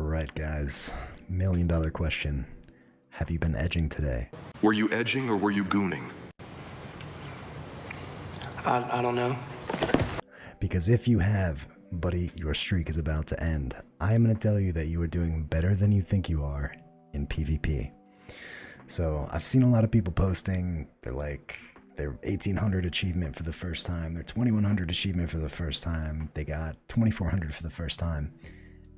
Alright guys, $1,000,000 question. Have you been edging today? Were you edging or were you gooning? I don't know. Because if you have, buddy, your streak is about to end. I am going to tell you that you are doing better than you think you are in PvP. So I've seen a lot of people posting, they're like, their 1800 achievement for the first time, their 2100 achievement for the first time, they got 2400 for the first time.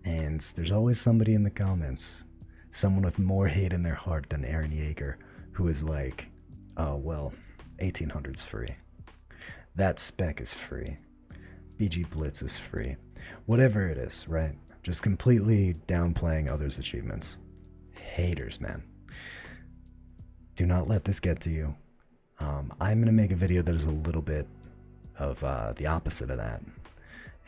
And there's always somebody in the comments, someone with more hate in their heart than Aaron Yeager, who is like, oh well, 1800's free. That spec is free. BG Blitz is free. Whatever it is, right? Just completely downplaying others' achievements. Haters, man. Do not let this get to you. I'm going to make a video that is a little bit of the opposite of that.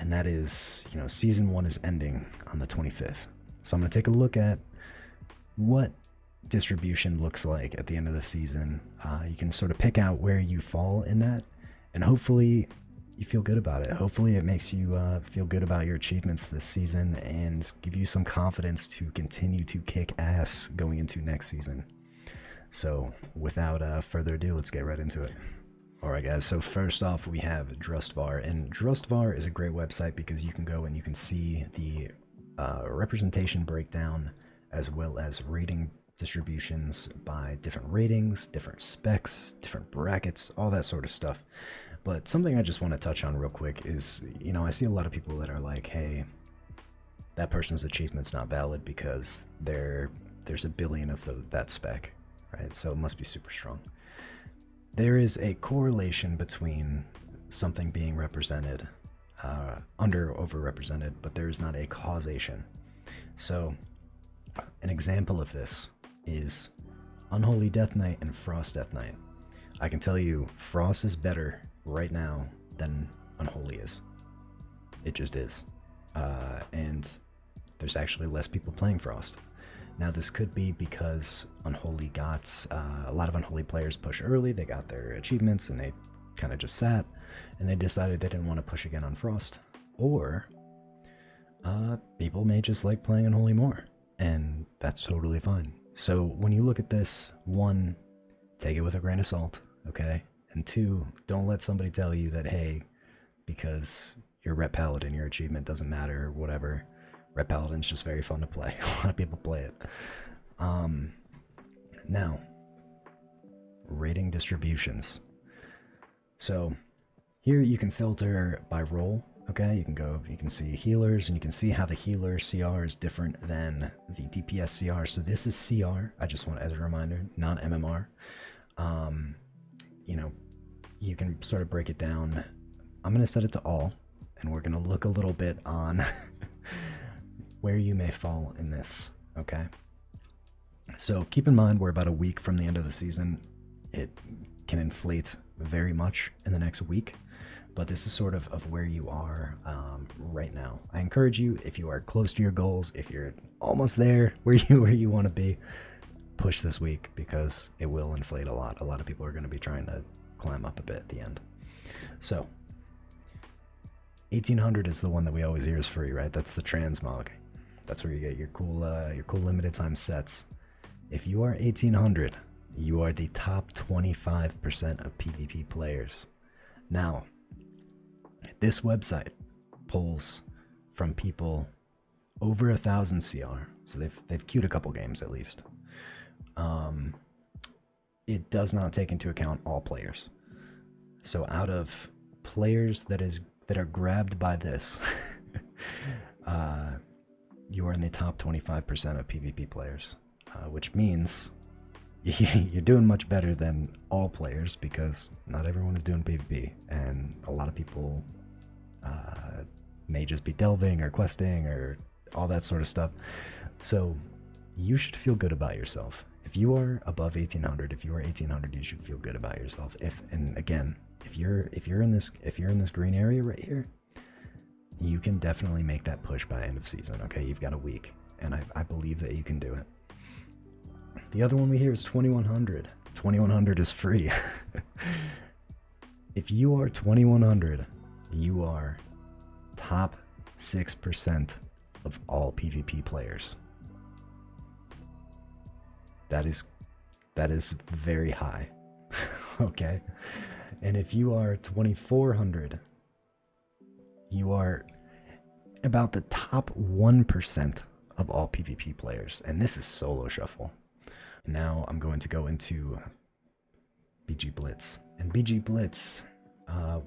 And that is, you know, Season 1 is ending on the 25th. So I'm going to take a look at what distribution looks like at the end of the season. You can sort of pick out where you fall in that. And hopefully you feel good about it. Hopefully it makes you feel good about your achievements this season and give you some confidence to continue to kick ass going into next season. So without further ado, let's get right into it. Alright guys, so first off we have Drustvar, and Drustvar is a great website because you can go and you can see the representation breakdown as well as rating distributions by different ratings, different specs, different brackets, all that sort of stuff. But something I just want to touch on real quick is, you know, I see a lot of people that are like, hey, that person's achievement's not valid because there's a billion of that spec, right? So it must be super strong. There is a correlation between something being represented, under or overrepresented, but there is not a causation. So an example of this is Unholy Death Knight and Frost Death Knight. I can tell you Frost is better right now than Unholy is. It just is. And there's actually less people playing Frost. Now this could be because Unholy got, a lot of Unholy players push early, they got their achievements and they kind of just sat, and they decided they didn't want to push again on Frost. Or people may just like playing Unholy more, and that's totally fine. So when you look at this, one, take it with a grain of salt, okay? And two, don't let somebody tell you that, hey, because you're Rep Paladin, your achievement doesn't matter or whatever. Rep Paladin's just very fun to play. A lot of people play it. Now, rating distributions. So here you can filter by role, okay? You can go, you can see healers, and you can see how the healer CR is different than the DPS CR. So this is CR, I just want as a reminder, not MMR. You know, you can sort of break it down. I'm going to set it to all, and we're going to look a little bit on where you may fall in this, okay? So keep in mind we're about a week from the end of the season. It can inflate very much in the next week, but this is sort of where you are right now. I encourage you, if you are close to your goals, if you're almost there where you want to be, push this week because it will inflate a lot. A lot of people are going to be trying to climb up a bit at the end. So 1800 is the one that we always hear is free, right? That's the transmog. That's where you get your cool limited time sets. If you are 1800, you are the top 25% of PvP players. Now, this website pulls from people over 1,000 CR, so they've queued a couple games at least. It does not take into account all players. So out of players that are grabbed by this, you are in the top 25% of PvP players, which means you're doing much better than all players because not everyone is doing PvP, and a lot of people may just be delving or questing or all that sort of stuff. So you should feel good about yourself. If you are above 1800, if you are 1800, you should feel good about yourself. And again, if you're in this green area right here, you can definitely make that push by end of season. Okay, you've got a week, and I believe that you can do it. The other one we hear is 2100. 2100 is free. If you are 2100, you are top 6% of all PvP players. That is very high. Okay? And if you are 2400, you are about the top 1% of all PvP players. And this is solo shuffle. Now I'm going to go into BG Blitz. And BG Blitz, a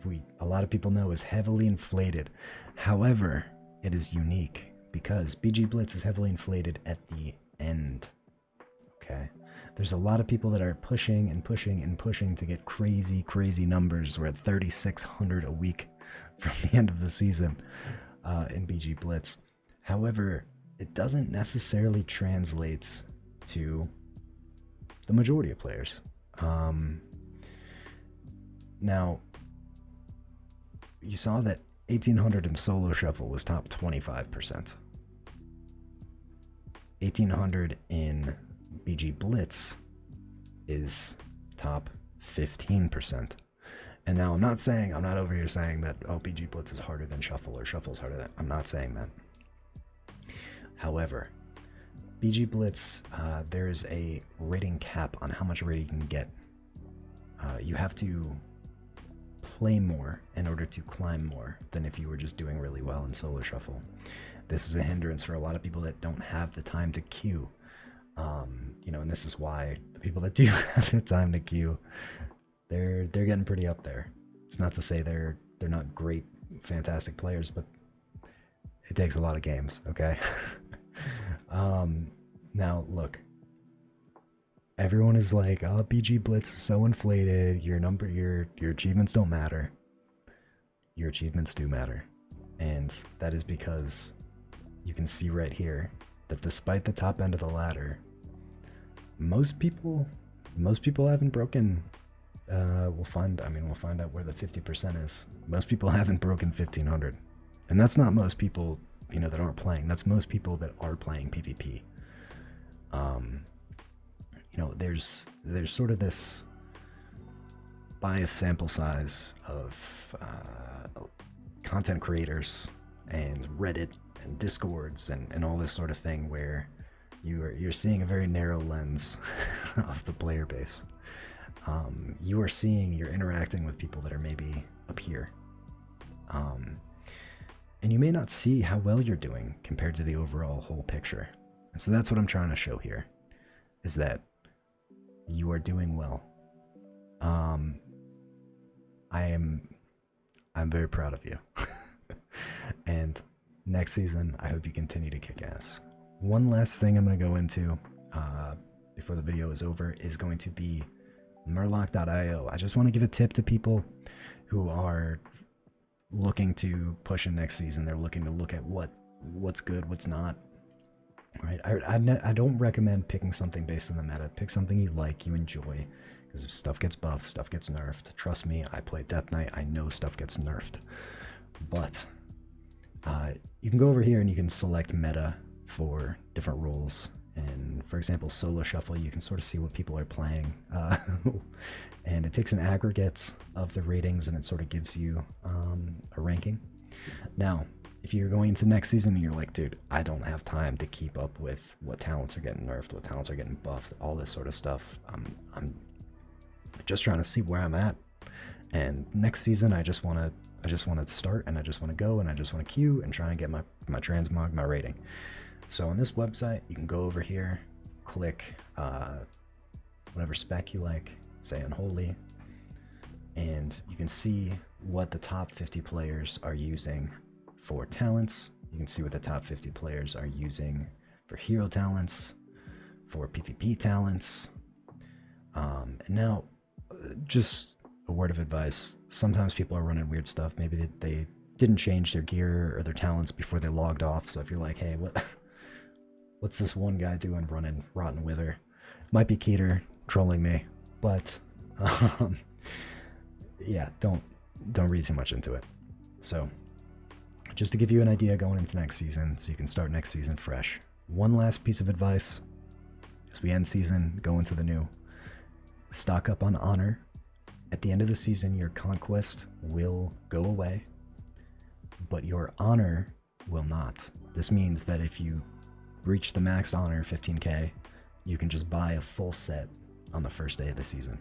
lot of people know, is heavily inflated. However, it is unique because BG Blitz is heavily inflated at the end. Okay? There's a lot of people that are pushing and pushing and pushing to get crazy, crazy numbers. We're at 3,600 a week from the end of the season in BG Blitz. However, it doesn't necessarily translate to the majority of players. Now, you saw that 1800 in solo shuffle was top 25%. 1800 in BG Blitz is top 15%. And now I'm not over here saying that, oh, BG Blitz is harder than shuffle or shuffle's harder than, I'm not saying that. However, BG Blitz, there's a rating cap on how much rating you can get. You have to play more in order to climb more than if you were just doing really well in solo shuffle. This is a hindrance for a lot of people that don't have the time to queue. And this is why the people that do have the time to queue, they're getting pretty up there. It's not to say they're not great, fantastic players, but it takes a lot of games, okay? Now look, everyone is like, oh, BG Blitz is so inflated, your achievements don't matter. Your achievements do matter. And that is because you can see right here that despite the top end of the ladder, most people haven't broken, we'll find out where the 50% is. Most people haven't broken 1500. And that's not most people, that aren't playing. That's most people that are playing PvP. There's sort of this biased sample size of content creators and Reddit and Discords and all this sort of thing where you're seeing a very narrow lens of the player base. You're interacting with people that are maybe up here. And you may not see how well you're doing compared to the overall whole picture. And so that's what I'm trying to show here, is that you are doing well. I'm very proud of you. And next season, I hope you continue to kick ass. One last thing I'm going to go into before the video is over is going to be Murloc.io. I just want to give a tip to people who are looking to push in next season. They're looking to look at what's good, what's not. Right? I don't recommend picking something based on the meta. Pick something you like, you enjoy, because if stuff gets buffed, stuff gets nerfed. Trust me, I play Death Knight. I know stuff gets nerfed. But you can go over here and you can select meta for different roles. And for example, solo shuffle, you can sort of see what people are playing. And it takes an aggregate of the ratings and it sort of gives you a ranking. Now, if you're going into next season and you're like, dude, I don't have time to keep up with what talents are getting nerfed, what talents are getting buffed, all this sort of stuff. I'm just trying to see where I'm at. And next season, I just want to start, and I just want to go, and I just want to queue and try and get my transmog, my rating. So on this website, you can go over here, click whatever spec you like, say Unholy, and you can see what the top 50 players are using for talents. You can see what the top 50 players are using for hero talents, for PvP talents. And now, just a word of advice, sometimes people are running weird stuff. Maybe they didn't change their gear or their talents before they logged off. So if you're like, hey, what's this one guy doing running Rotten Wither? Might be Keter trolling me, but yeah, don't read too much into it. So just to give you an idea going into next season, so you can start next season fresh. One last piece of advice as we end season, go into the new. Stock up on honor. At the end of the season, your conquest will go away, but your honor will not. This means that if you reach the max honor 15k, you can just buy a full set on the first day of the season.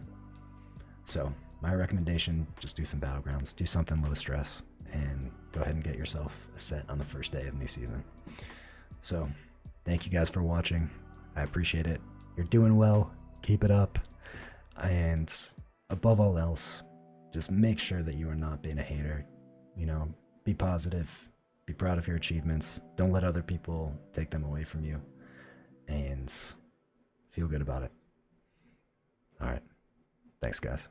So my recommendation, just do some battlegrounds, do something low stress, and go ahead and get yourself a set on the first day of new season. So thank you guys for watching. I appreciate it. You're doing well. Keep it up. And above all else, just make sure that you are not being a hater. You know, be positive. Be proud of your achievements. Don't let other people take them away from you. And feel good about it. All right. Thanks, guys.